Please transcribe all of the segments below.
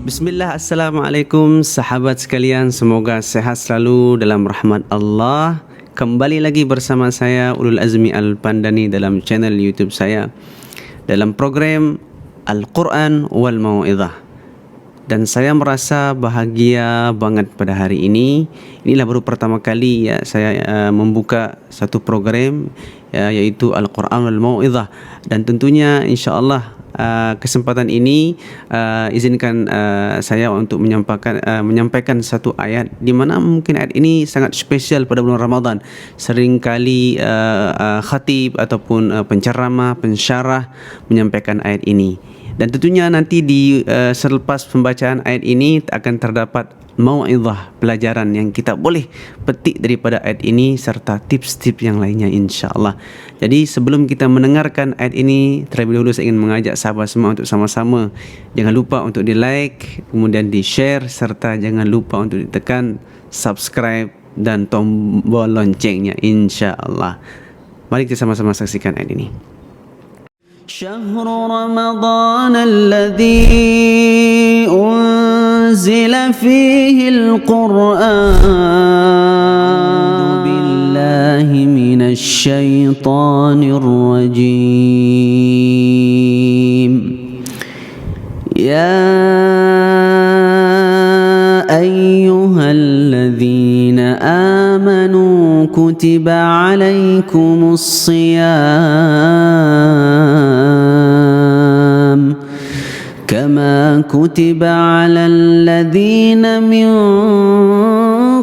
Bismillah, Assalamualaikum sahabat sekalian. Semoga sehat selalu dalam rahmat Allah. Kembali lagi bersama saya Ulul Azmi Al-Pandani dalam channel YouTube saya, dalam program Al-Quran wal Mau'izah. Dan saya merasa bahagia banget pada hari ini. Inilah baru pertama kali saya membuka satu program yaitu Al-Quran wal Mau'izah. Dan tentunya insya-Allah kesempatan ini izinkan saya untuk menyampaikan satu ayat di mana mungkin ayat ini sangat spesial pada bulan Ramadan. Seringkali khatib ataupun penceramah, pensyarah menyampaikan ayat ini. Dan tentunya nanti selepas pembacaan ayat ini akan terdapat mau'izah, pelajaran yang kita boleh petik daripada ayat ini serta tips-tips yang lainnya insya-Allah. Jadi sebelum kita mendengarkan ayat ini, terlebih dahulu saya ingin mengajak sahabat semua untuk sama-sama jangan lupa untuk di-like, kemudian di-share serta jangan lupa untuk ditekan subscribe dan tombol loncengnya insya-Allah. Mari kita sama-sama saksikan ayat ini. شهر رمضان الذي أنزل فيه القرآن أعوذ بالله من الشيطان الرجيم يا أيها الذين آمنوا كتب عليكم الصيام كما كتب على الذين من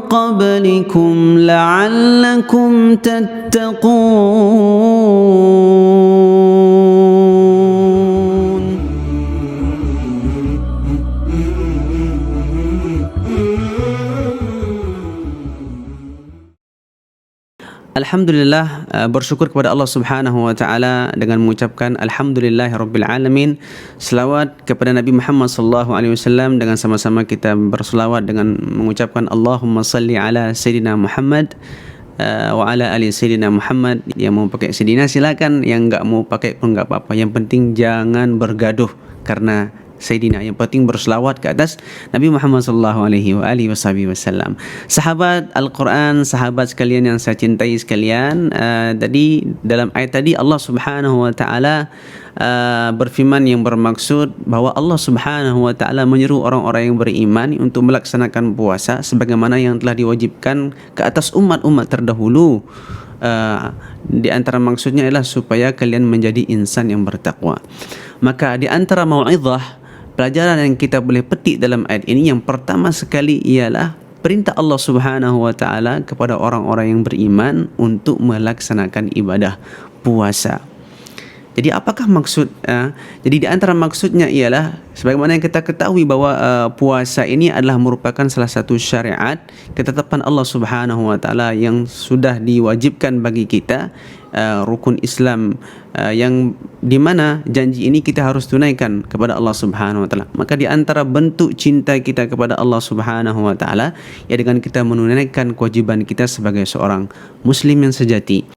قبلكم لعلكم تتقون. Alhamdulillah, bersyukur kepada Allah Subhanahu wa taala dengan mengucapkan alhamdulillahirabbil alamin. Selawat kepada Nabi Muhammad sallallahu alaihi wasallam, dengan sama-sama kita berselawat dengan mengucapkan Allahumma salli ala sayyidina Muhammad wa ala ali sayyidina Muhammad. Yang mau pakai sayyidina silakan, yang enggak mau pakai pun enggak apa-apa. Yang penting jangan bergaduh karena Sayyidina. Yang penting berselawat ke atas Nabi Muhammad sallallahu alaihi wasallam. Sahabat Al-Quran, sahabat sekalian yang saya cintai sekalian, tadi dalam ayat tadi Allah Subhanahu wa taala berfirman yang bermaksud bahawa Allah Subhanahu wa taala menyeru orang-orang yang beriman untuk melaksanakan puasa sebagaimana yang telah diwajibkan ke atas umat-umat terdahulu. Di antara maksudnya adalah supaya kalian menjadi insan yang bertakwa. Maka di antara mau'izah, pelajaran yang kita boleh petik dalam ayat ini, yang pertama sekali ialah perintah Allah Subhanahu wa taala kepada orang-orang yang beriman untuk melaksanakan ibadah puasa. Jadi apakah maksud? Jadi di antara maksudnya ialah sebagaimana yang kita ketahui bahawa puasa ini adalah merupakan salah satu syariat ketetapan Allah Subhanahu wa taala yang sudah diwajibkan bagi kita, rukun Islam yang di mana janji ini kita harus tunaikan kepada Allah Subhanahu wa taala. Maka di antara bentuk cinta kita kepada Allah Subhanahu wa taala ya dengan kita menunaikan kewajiban kita sebagai seorang muslim yang sejati.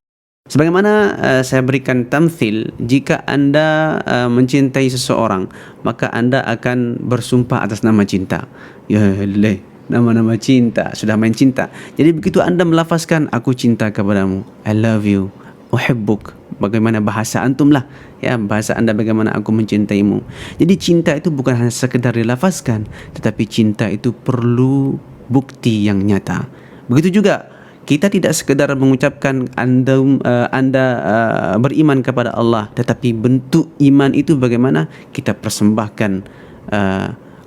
Sebagaimana saya berikan tamthil, jika anda mencintai seseorang, maka anda akan bersumpah atas nama cinta. Ya Allah, nama-nama cinta, sudah main cinta. Jadi begitu anda melafazkan aku cinta kepadamu, I love you, uhibbuk, bagaimana bahasa antum lah, ya, bahasa anda bagaimana aku mencintaimu. Jadi cinta itu bukan hanya sekedar dilafazkan, tetapi cinta itu perlu bukti yang nyata. Begitu juga kita tidak sekedar mengucapkan anda beriman kepada Allah, tetapi bentuk iman itu bagaimana kita persembahkan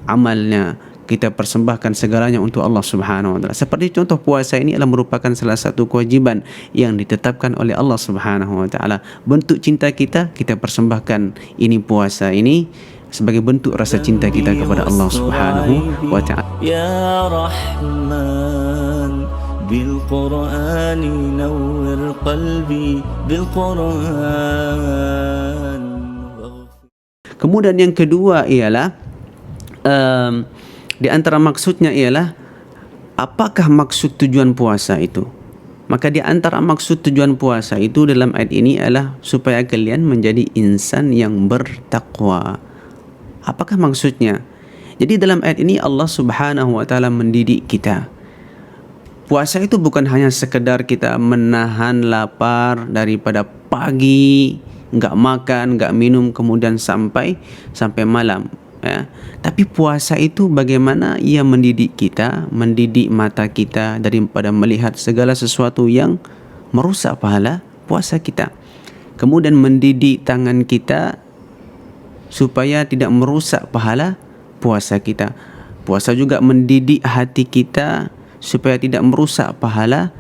amalnya, kita persembahkan segalanya untuk Allah Subhanahu wa taala. Seperti contoh puasa ini adalah merupakan salah satu kewajiban yang ditetapkan oleh Allah Subhanahu wa taala. Bentuk cinta kita persembahkan ini puasa ini sebagai bentuk rasa cinta kita kepada Allah Subhanahu wa taala. Ya Rahman bil Qur'ani nawwir qalbi bil Qur'an. Kemudian yang kedua ialah di antara maksudnya ialah apakah maksud tujuan puasa itu? Maka di antara maksud tujuan puasa itu dalam ayat ini adalah supaya kalian menjadi insan yang bertakwa. Apakah maksudnya? Jadi dalam ayat ini Allah Subhanahu wa taala mendidik kita. Puasa itu bukan hanya sekedar kita menahan lapar daripada pagi, enggak makan, enggak minum, kemudian sampai malam, ya. Tapi puasa itu bagaimana ia mendidik kita, mendidik mata kita daripada melihat segala sesuatu yang merusak pahala puasa kita. Kemudian mendidik tangan kita supaya tidak merusak pahala puasa kita. Puasa juga mendidik hati kita supaya tidak merusak pahala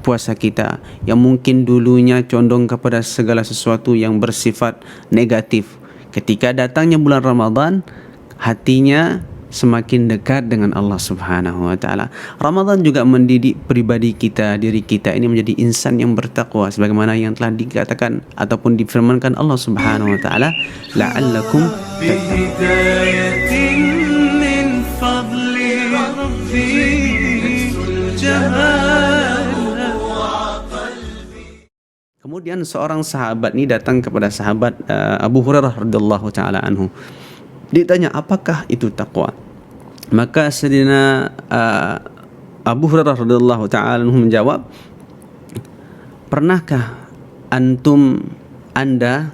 puasa kita yang mungkin dulunya condong kepada segala sesuatu yang bersifat negatif. Ketika datangnya bulan Ramadan, hatinya semakin dekat dengan Allah Subhanahu wa taala. Ramadan juga mendidik pribadi kita, diri kita ini menjadi insan yang bertakwa sebagaimana yang telah dikatakan ataupun difirmankan Allah Subhanahu wa taala, la'allakum tattaqun. Kemudian seorang sahabat ini datang kepada sahabat Abu Hurairah radhiyallahu taala anhu. Ditanya, apakah itu takwa? Maka Sayyidina Abu Hurairah radhiyallahu taala anhu menjawab, pernahkah Anda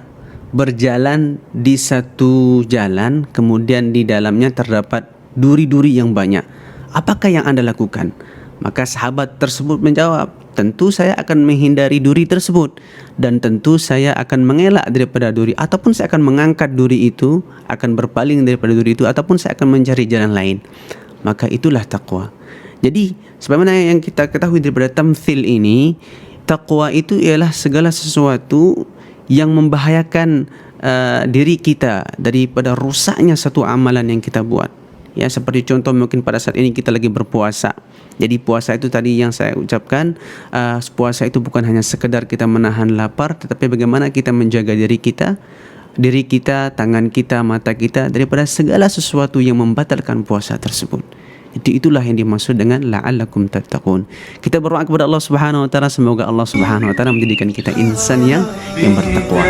berjalan di satu jalan kemudian di dalamnya terdapat duri-duri yang banyak? Apakah yang Anda lakukan? Maka sahabat tersebut menjawab, tentu saya akan menghindari duri tersebut dan tentu saya akan mengelak daripada duri, ataupun saya akan mengangkat duri itu, akan berpaling daripada duri itu, ataupun saya akan mencari jalan lain. Maka itulah takwa. Jadi sebagaimana yang kita ketahui daripada tamthil ini, takwa itu ialah segala sesuatu yang membahayakan diri kita daripada rusaknya satu amalan yang kita buat. Ya, seperti contoh mungkin pada saat ini kita lagi berpuasa. Jadi puasa itu tadi yang saya ucapkan, puasa itu bukan hanya sekedar kita menahan lapar, tetapi bagaimana kita menjaga diri kita, tangan kita, mata kita daripada segala sesuatu yang membatalkan puasa tersebut. Itulah yang dimaksud dengan la'allakum tattaqun. Kita berdoa kepada Allah Subhanahu wa taala, semoga Allah Subhanahu wa taala menjadikan kita insan yang bertakwa.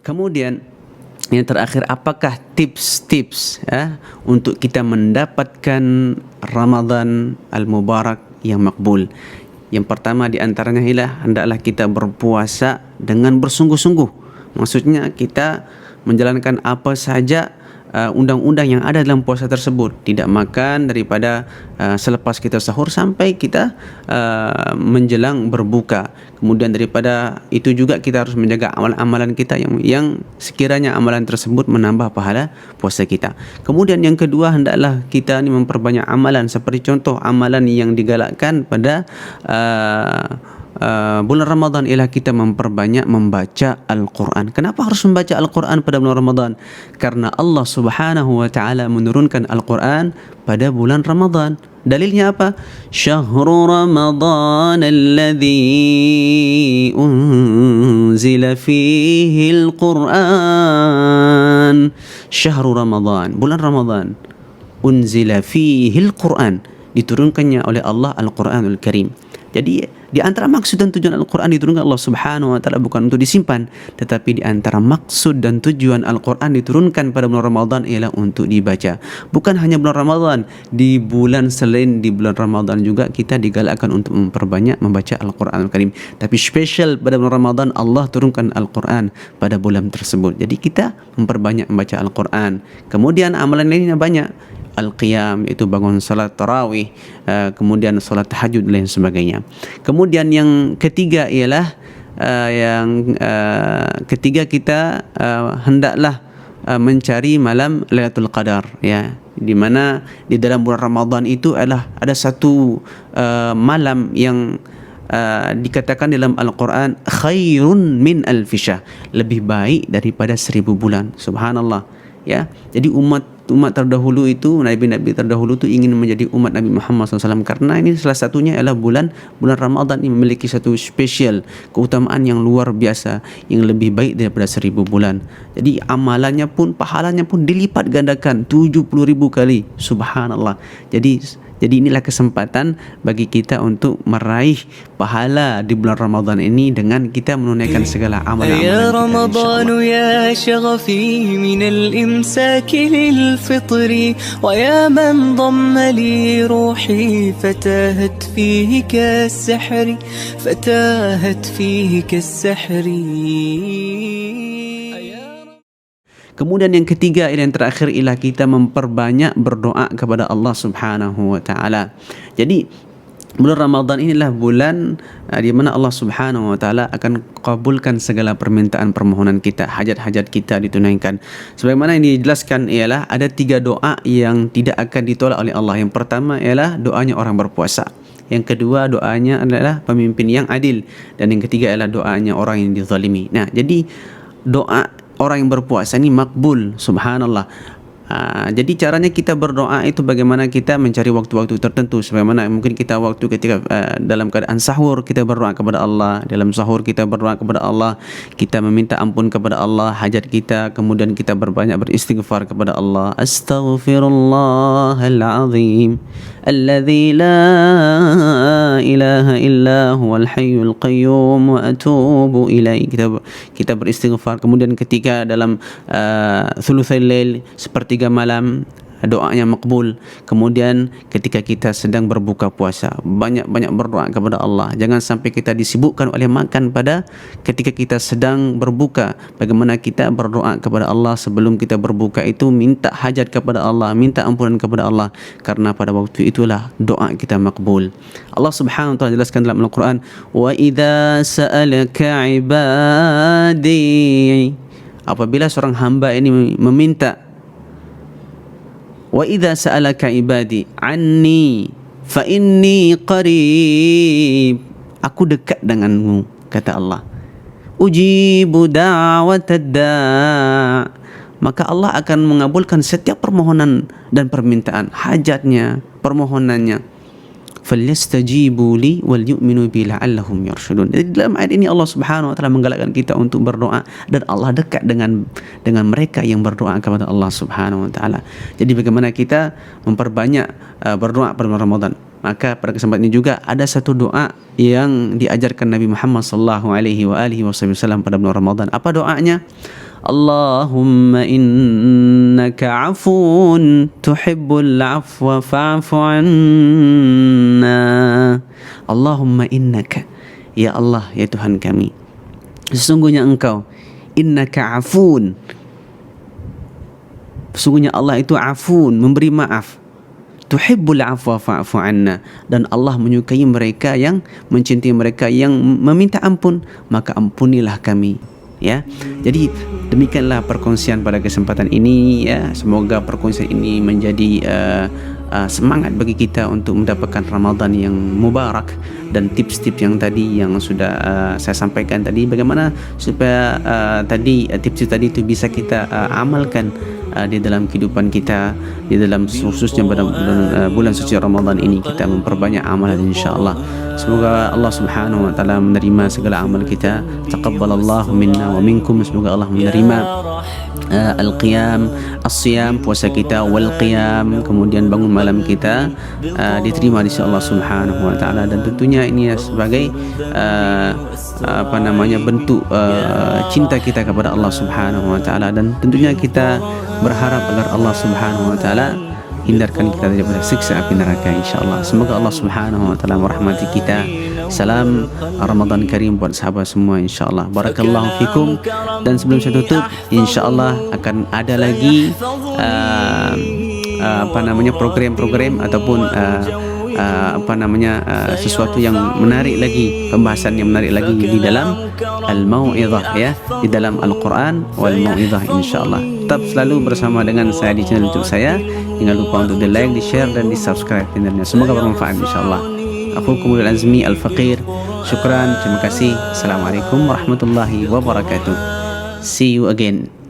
Kemudian yang terakhir, apakah tips-tips untuk kita mendapatkan Ramadan al-Mubarak yang makbul? Yang pertama di antaranya ialah hendaklah kita berpuasa dengan bersungguh-sungguh. Maksudnya kita menjalankan apa saja undang-undang yang ada dalam puasa tersebut. Tidak makan daripada selepas kita sahur sampai kita menjelang berbuka. Kemudian daripada itu juga kita harus menjaga amalan-amalan kita yang sekiranya amalan tersebut menambah pahala puasa kita. Kemudian yang kedua, hendaklah kita ni memperbanyak amalan, seperti contoh amalan yang digalakkan pada bulan Ramadan ialah kita memperbanyak membaca Al-Quran. Kenapa harus membaca Al-Quran pada bulan Ramadan? Karena Allah Subhanahu wa ta'ala menurunkan Al-Quran pada bulan Ramadan. Dalilnya apa? Syahrul Ramadan alladhi unzila fihi Al-Quran. Syahrul Ramadan, bulan Ramadan, unzila fihi Al-Quran, diturunkannya oleh Allah Al-Quranul Karim. Jadi di antara maksud dan tujuan Al-Quran diturunkan Allah Subhanahu wa ta'ala bukan untuk disimpan, tetapi di antara maksud dan tujuan Al-Quran diturunkan pada bulan Ramadan ialah untuk dibaca. Bukan hanya bulan Ramadan, di bulan selain di bulan Ramadan juga kita digalakkan untuk memperbanyak membaca Al-Quran Al-Karim. Tapi spesial pada bulan Ramadan Allah turunkan Al-Quran pada bulan tersebut. Jadi kita memperbanyak membaca Al-Quran. Kemudian amalan lainnya banyak. Al-Qiyam, itu bangun salat tarawih, kemudian salat tahajud dan lain sebagainya. Kemudian yang ketiga ialah ketiga kita hendaklah mencari malam Lailatul Qadar, ya, di mana di dalam bulan Ramadan itu adalah ada satu malam yang dikatakan dalam Al-Quran khairun min alfisyahr, lebih baik daripada 1000 bulan. Subhanallah, ya. Jadi umat terdahulu itu, nabi-nabi terdahulu itu ingin menjadi umat Nabi Muhammad SAW, karena ini salah satunya adalah bulan Ramadan ini memiliki satu spesial keutamaan yang luar biasa, yang lebih baik daripada 1000 bulan. Jadi amalannya pun, pahalanya pun dilipat gandakan 70,000 kali. Subhanallah. Jadi Jadi inilah kesempatan bagi kita untuk meraih pahala di bulan Ramadan ini dengan kita menunaikan segala amalan-amalan kita, يا رمضان يا شغفي من الإمساك للفطر ويا من ضم لي روحي فتاهت فيه كالسحر Kemudian yang ketiga, yang terakhir, ialah kita memperbanyak berdoa kepada Allah Subhanahu wa taala. Jadi bulan Ramadan inilah bulan di mana Allah Subhanahu wa taala akan kabulkan segala permintaan permohonan kita, hajat-hajat kita ditunaikan. Sebagaimana yang dijelaskan ialah ada 3 doa yang tidak akan ditolak oleh Allah. Yang pertama ialah doanya orang berpuasa. Yang kedua doanya adalah pemimpin yang adil, dan yang ketiga adalah doanya orang yang dizalimi. Nah, jadi doa orang yang berpuasa ini makbul, subhanallah. Jadi caranya kita berdoa itu bagaimana kita mencari waktu-waktu tertentu. Sebagaimana mungkin kita waktu ketika dalam keadaan sahur kita berdoa kepada Allah, dalam sahur kita berdoa kepada Allah, kita meminta ampun kepada Allah hajat kita, kemudian kita berbanyak beristighfar kepada Allah. Astaghfirullahalazim alladzi la ilaha illa huwal hayyul qayyum wa atubu ilaihi. Kita beristighfar. Kemudian ketika dalam thulutsail lail, sepertiga malam, doanya makbul. Kemudian ketika kita sedang berbuka puasa, banyak-banyak berdoa kepada Allah. Jangan sampai kita disibukkan oleh makan pada ketika kita sedang berbuka. Bagaimana kita berdoa kepada Allah sebelum kita berbuka itu, minta hajat kepada Allah, minta ampunan kepada Allah, karena pada waktu itulah doa kita makbul. Allah Subhanahu wa taala jelaskan dalam Al-Quran, wa idza sa'alaka ibadi, apabila seorang hamba ini meminta, wa idza sa'alaka ibadi anni fa inni qarib, aku dekat denganmu, kata Allah. Ujibu da'watad da', maka Allah akan mengabulkan setiap permohonan dan permintaan, hajatnya, permohonannya. falyastajibu li wal yu'minu bi la'allahum yarshudun. Jadi dalam ayat ini Allah Subhanahu wa taala menggalakkan kita untuk berdoa, dan Allah dekat dengan mereka yang berdoa kepada Allah Subhanahu wa taala. Jadi bagaimana kita memperbanyak berdoa pada bulan Ramadan. Maka pada kesempatan ini juga ada satu doa yang diajarkan Nabi Muhammad sallallahu alaihi wasallam pada bulan Ramadan. Apa doanya? Allahumma innaka afun tuhibbul afwa fa'fu anna. Allahumma innaka, ya Allah, ya Tuhan kami, sesungguhnya Engkau, innaka afun, sesungguhnya Allah itu afun, memberi maaf, tuhibbul afwa fa'fu anna, dan Allah menyukai mereka yang mencintai mereka yang meminta ampun, maka ampunilah kami. Ya, jadi demikianlah perkongsian pada kesempatan ini. Ya, semoga perkongsian ini menjadi semangat bagi kita untuk mendapatkan Ramadan yang mubarak, dan tips-tips yang tadi yang sudah saya sampaikan tadi, bagaimana supaya tadi tips-tips tadi itu bisa kita amalkan di dalam kehidupan kita, di dalam khususnya pada bulan suci Ramadan ini, kita memperbanyak amalan insyaallah. Semoga Allah Subhanahu wa taala menerima segala amal kita. Taqabbalallahu minna wa minkum. Semoga Allah menerima al-qiyam, as-siyam, puasa kita, wal qiyam, kemudian bangun malam kita diterima di sisi Allah Subhanahu wa taala. Dan tentunya ini sebagai bentuk cinta kita kepada Allah Subhanahu wa taala, dan tentunya kita berharap agar Allah Subhanahu wa taala hindarkan kita daripada siksa api neraka insyaallah. Semoga Allah Subhanahu wa taala merahmati kita. Salam Ramadan Karim buat sahabat semua insyaallah. Barakallahu fikum. Dan sebelum saya tutup, insyaallah akan ada lagi program-program ataupun sesuatu yang menarik lagi, pembahasan yang menarik lagi di dalam al-mau'izah, ya, di dalam Al-Quran wal mau'izah insyaallah. Tetap selalu bersama dengan saya di channel YouTube saya. Jangan lupa untuk di like, di share, dan di subscribe channelnya. Semoga bermanfaat insyaallah. Aku Kumul Azmi Al-Faqir. Syukran, terima kasih. Assalamualaikum warahmatullahi wabarakatuh. See you again.